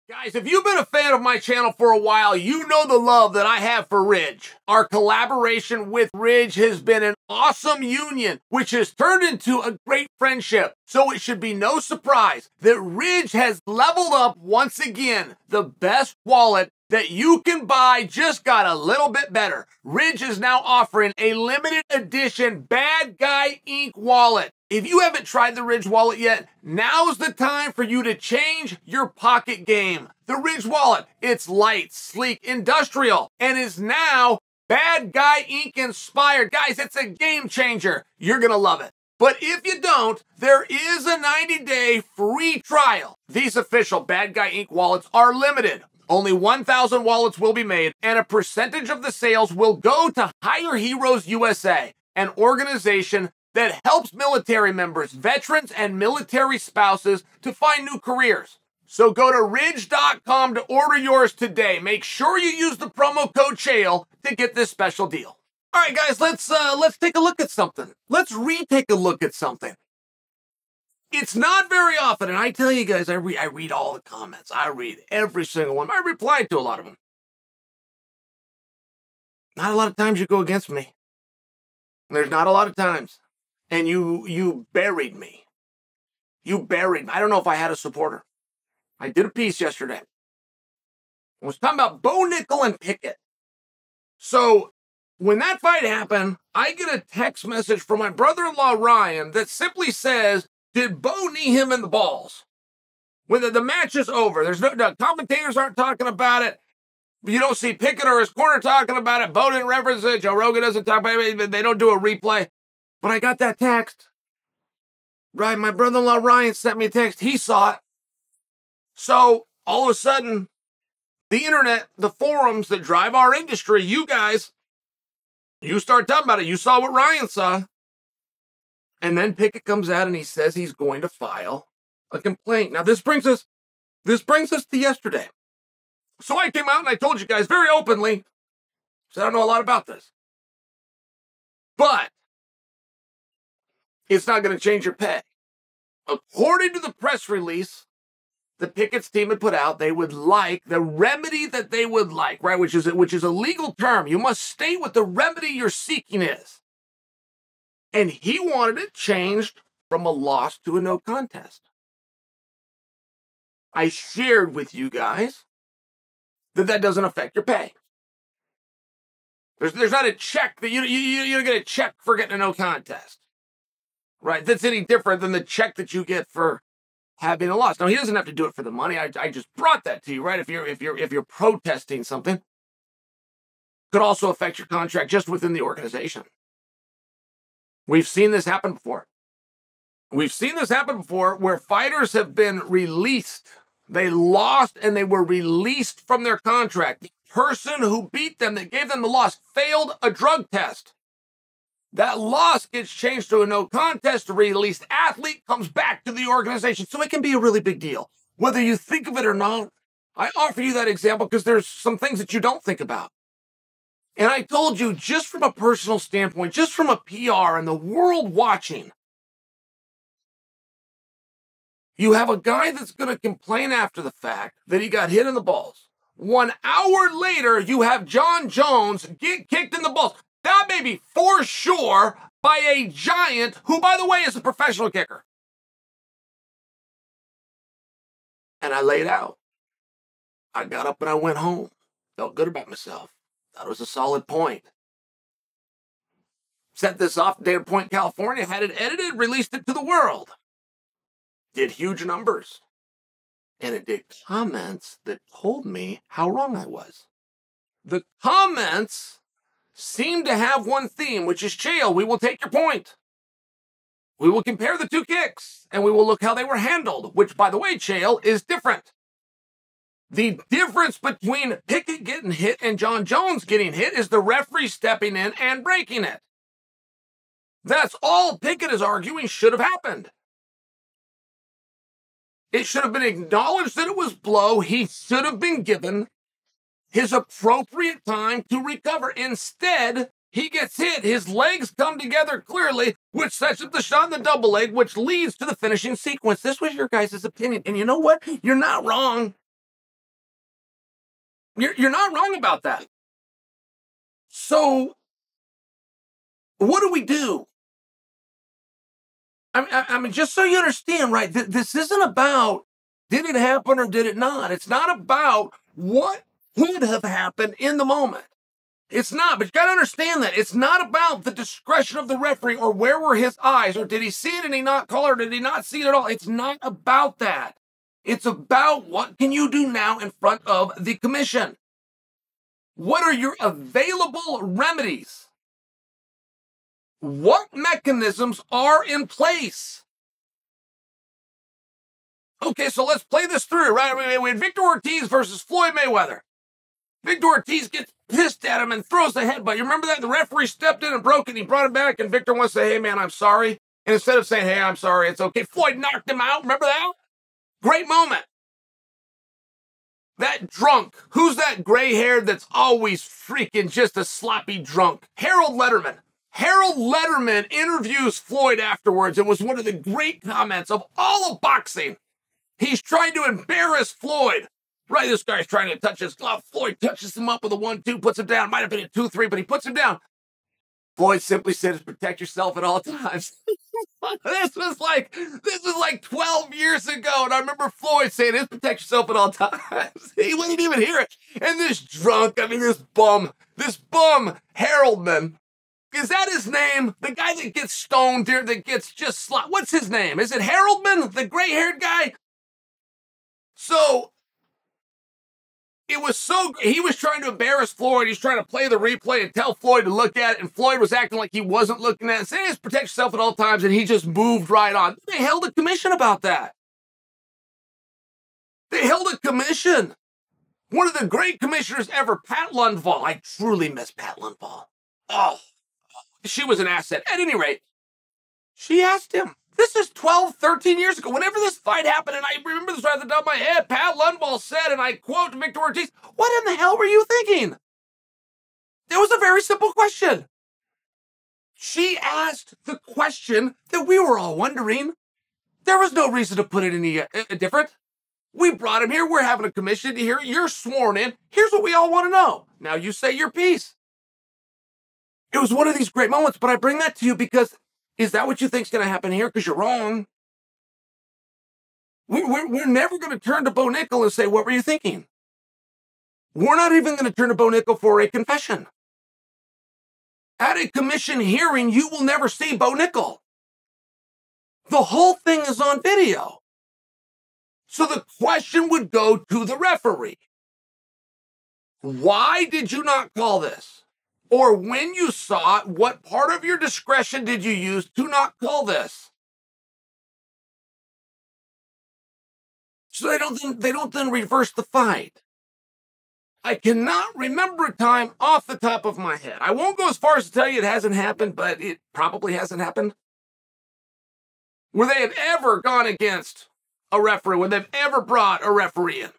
Guys, if you've been a fan of my channel for a while, you know the love that I have for Ridge. Our collaboration with Ridge has been an awesome union, which has turned into a great friendship. So it should be no surprise that Ridge has leveled up once again. The best wallet that you can buy just got a little bit better. Ridge is now offering a limited edition Bad Guy Ink wallet. If you haven't tried the Ridge wallet yet, now's the time for you to change your pocket game. The Ridge wallet, it's light, sleek, industrial, and is now Bad Guy Ink inspired. Guys, it's a game changer. You're gonna love it. But if you don't, there is a 90-day free trial. These official Bad Guy Ink wallets are limited. Only 1,000 wallets will be made, and a percentage of the sales will go to Hire Heroes USA, an organization that helps military members, veterans, and military spouses to find new careers. So go to ridge.com to order yours today. Make sure you use the promo code Chael to get this special deal. All right, guys, let's take a look at something. Let's retake a look at something. It's not very often, and I tell you guys, I read all the comments. I read every single one. I replied to a lot of them. Not a lot of times you go against me. There's not a lot of times. And you buried me. You buried me. I don't know if I had a supporter. I did a piece yesterday. I was talking about Bo Nickal and Pickett. So when that fight happened, I get a text message from my brother-in-law, Ryan, that simply says, did Bo knee him in the balls? When the match is over, the commentators aren't talking about it. You don't see Pickett or his corner talking about it. Bo didn't reference it. Joe Rogan doesn't talk about it. They don't do a replay. But I got that text. Right, my brother-in-law Ryan sent me a text. He saw it. So all of a sudden, the internet, the forums that drive our industry, you guys, you start talking about it. You saw what Ryan saw. And then Pickett comes out and he says he's going to file a complaint. Now this brings us to yesterday. So I came out and I told you guys very openly, so I don't know a lot about this. But it's not going to change your pay. According to the press release that Pickett's team had put out, they would like the remedy that they would like, right? Which is a legal term. You must state what the remedy you're seeking is. And he wanted it changed from a loss to a no contest. I shared with you guys that doesn't affect your pay. There's not a check that you don't get a check for getting a no contest. Right, that's any different than the check that you get for having a loss. Now he doesn't have to do it for the money. I just brought that to you, right? If you're protesting something, could also affect your contract just within the organization. We've seen this happen before. We've seen this happen before where fighters have been released. They lost and they were released from their contract. The person who beat them, that gave them the loss, failed a drug test. That loss gets changed to a no contest. The released athlete comes back to the organization. So it can be a really big deal. Whether you think of it or not, I offer you that example because there's some things that you don't think about. And I told you, just from a personal standpoint, just from a PR and the world watching, you have a guy that's going to complain after the fact that he got hit in the balls. 1 hour later, you have Jon Jones get kicked in the balls. That may be for sure by a giant who, by the way, is a professional kicker. And I laid out. I got up and I went home. Felt good about myself. Thought it was a solid point. Set this off to Dana Point, California, had it edited, released it to the world. Did huge numbers. And it did comments that told me how wrong I was. The comments seem to have one theme, which is, Chael, we will take your point. We will compare the two kicks, and we will look how they were handled, which, by the way, Chael, is different. The difference between Pickett getting hit and Jon Jones getting hit is the referee stepping in and breaking it. That's all Pickett is arguing should have happened. It should have been acknowledged that it was blow. He should have been given his appropriate time to recover. Instead, he gets hit. His legs come together clearly, which sets up the shot in the double leg, which leads to the finishing sequence. This was your guys' opinion. And you know what? You're not wrong. You're not wrong about that. So what do we do? I mean, just so you understand, right? This isn't about did it happen or did it not. It's not about what could have happened in the moment. It's not, but you got to understand that. It's not about the discretion of the referee or where were his eyes or did he see it and he not call or did he not see it at all. It's not about that. It's about what can you do now in front of the commission. What are your available remedies? What mechanisms are in place? Okay, so let's play this through, right? We had Victor Ortiz versus Floyd Mayweather. Victor Ortiz gets pissed at him and throws the headbutt. You remember that? The referee stepped in and broke it, and he brought it back, and Victor wants to say, hey, man, I'm sorry. And instead of saying, hey, I'm sorry, it's okay, Floyd knocked him out. Remember that? Great moment. That drunk, who's that gray-haired that's always freaking just a sloppy drunk? Harold Letterman. Harold Letterman interviews Floyd afterwards. It was one of the great comments of all of boxing. He's trying to embarrass Floyd. Right, this guy's trying to touch his glove. Floyd touches him up with a 1-2, puts him down. Might have been a 2-3, but he puts him down. Floyd simply says, protect yourself at all times. This was like 12 years ago, and I remember Floyd saying, this protect yourself at all times. He wouldn't even hear it. And this drunk, I mean, this bum, Haroldman, is that his name? The guy that gets stoned here, that gets just what's his name? Is it Haroldman, the gray-haired guy? So, it was he was trying to embarrass Floyd. He's trying to play the replay and tell Floyd to look at it, and Floyd was acting like he wasn't looking at it, saying, just protect yourself at all times, and he just moved right on. They held a commission about that. They held a commission. One of the great commissioners ever, Pat Lundvall. I truly miss Pat Lundvall. Oh, she was an asset. At any rate, she asked him, this is 12, 13 years ago. Whenever this fight happened, and I remember this right at the top of my head, Pat Lundvall said, and I quote Victor Ortiz, what in the hell were you thinking? It was a very simple question. She asked the question that we were all wondering. There was no reason to put it any different. We brought him here. We're having a commission to hear. You're sworn in. Here's what we all want to know. Now you say your piece. It was one of these great moments, but I bring that to you because is that what you think is going to happen here? Because you're wrong. We're never going to turn to Bo Nickal and say, what were you thinking? We're not even going to turn to Bo Nickal for a confession. At a commission hearing, you will never see Bo Nickal. The whole thing is on video. So the question would go to the referee. Why did you not call this? Or when you saw it, what part of your discretion did you use to not call this? So they don't then reverse the fight. I cannot remember a time off the top of my head. I won't go as far as to tell you it hasn't happened, but it probably hasn't happened, where they have ever gone against a referee, when they've ever brought a referee in.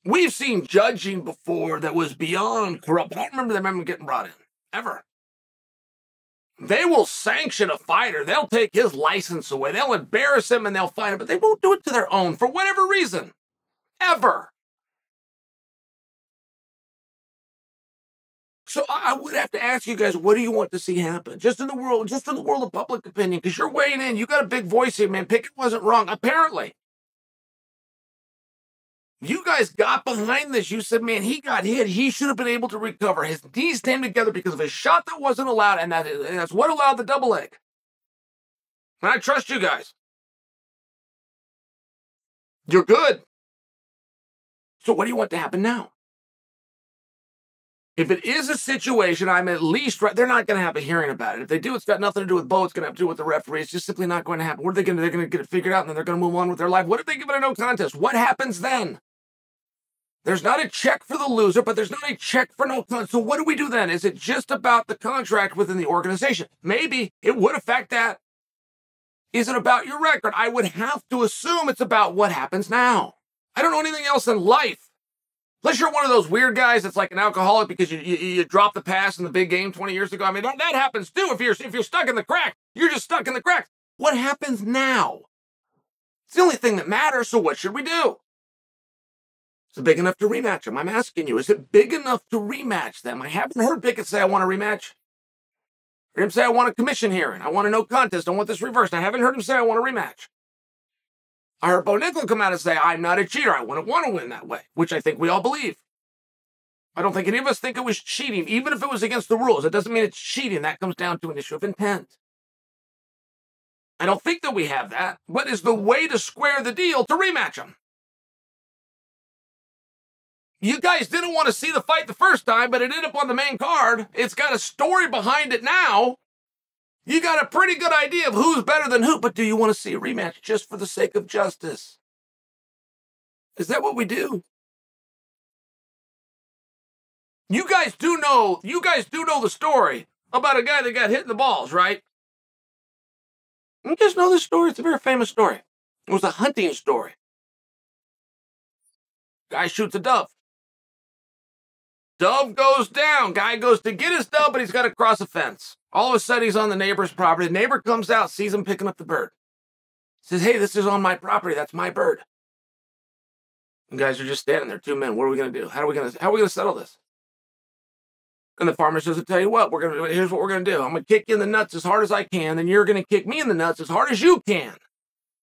We've seen judging before that was beyond corrupt, but I don't remember them ever getting brought in, ever. They will sanction a fighter. They'll take his license away. They'll embarrass him and they'll fight him, but they won't do it to their own for whatever reason, ever. So I would have to ask you guys, what do you want to see happen? Just in the world of public opinion, because you're weighing in. You got a big voice here, man. Pickett wasn't wrong, apparently. You guys got behind this. You said, man, he got hit. He should have been able to recover. His knees came together because of a shot that wasn't allowed, and that's what allowed the double leg. And I trust you guys. You're good. So what do you want to happen now? If it is a situation, I'm at least right. They're not going to have a hearing about it. If they do, it's got nothing to do with Bo. It's going to have to do with the referee. It's just simply not going to happen. What are they going to do? They're going to get it figured out, and then they're going to move on with their life. What if they give it a no contest? What happens then? There's not a check for the loser, but there's not a check for no contest. So what do we do then? Is it just about the contract within the organization? Maybe it would affect that. Is it about your record? I would have to assume it's about what happens now. I don't know anything else in life. Unless you're one of those weird guys that's like an alcoholic because you dropped the pass in the big game 20 years ago. I mean, that happens too. If you're stuck in the crack, you're just stuck in the crack. What happens now? It's the only thing that matters, so what should we do? Is it big enough to rematch him? I'm asking you, is it big enough to rematch them? I haven't heard Pickett say I want a rematch. I heard him say I want a commission hearing. I want a no contest. I want this reversed. I haven't heard him say I want a rematch. I heard Bo Nickal come out and say, I'm not a cheater. I wouldn't want to win that way, which I think we all believe. I don't think any of us think it was cheating, even if it was against the rules. It doesn't mean it's cheating. That comes down to an issue of intent. I don't think that we have that. What is the way to square the deal to rematch him? You guys didn't want to see the fight the first time, but it ended up on the main card. It's got a story behind it now. You got a pretty good idea of who's better than who, but do you want to see a rematch just for the sake of justice? Is that what we do? You guys do know the story about a guy that got hit in the balls, right? You guys know this story. It's a very famous story. It was a hunting story. Guy shoots a dove. Dove goes down. Guy goes to get his dove, but he's got to cross a fence. All of a sudden, he's on the neighbor's property. The neighbor comes out, sees him picking up the bird. Says, hey, this is on my property. That's my bird. And guys are just standing there, two men. What are we going to do? How are we going to settle this? And the farmer says, I'll tell you what, here's what we're going to do. I'm going to kick you in the nuts as hard as I can, then you're going to kick me in the nuts as hard as you can.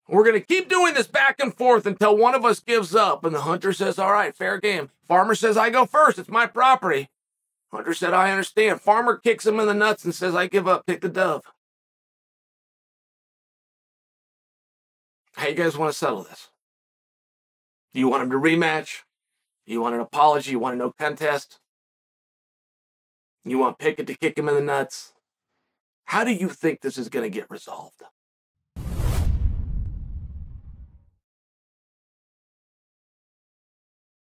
We're going to keep doing this back and forth until one of us gives up. And the hunter says, all right, fair game. Farmer says, I go first. It's my property. Hunter said, I understand. Farmer kicks him in the nuts and says, I give up. Pick the dove. How you guys want to settle this? Do you want him to rematch? Do you want an apology? You want a no contest? You want Pickett to kick him in the nuts? How do you think this is going to get resolved?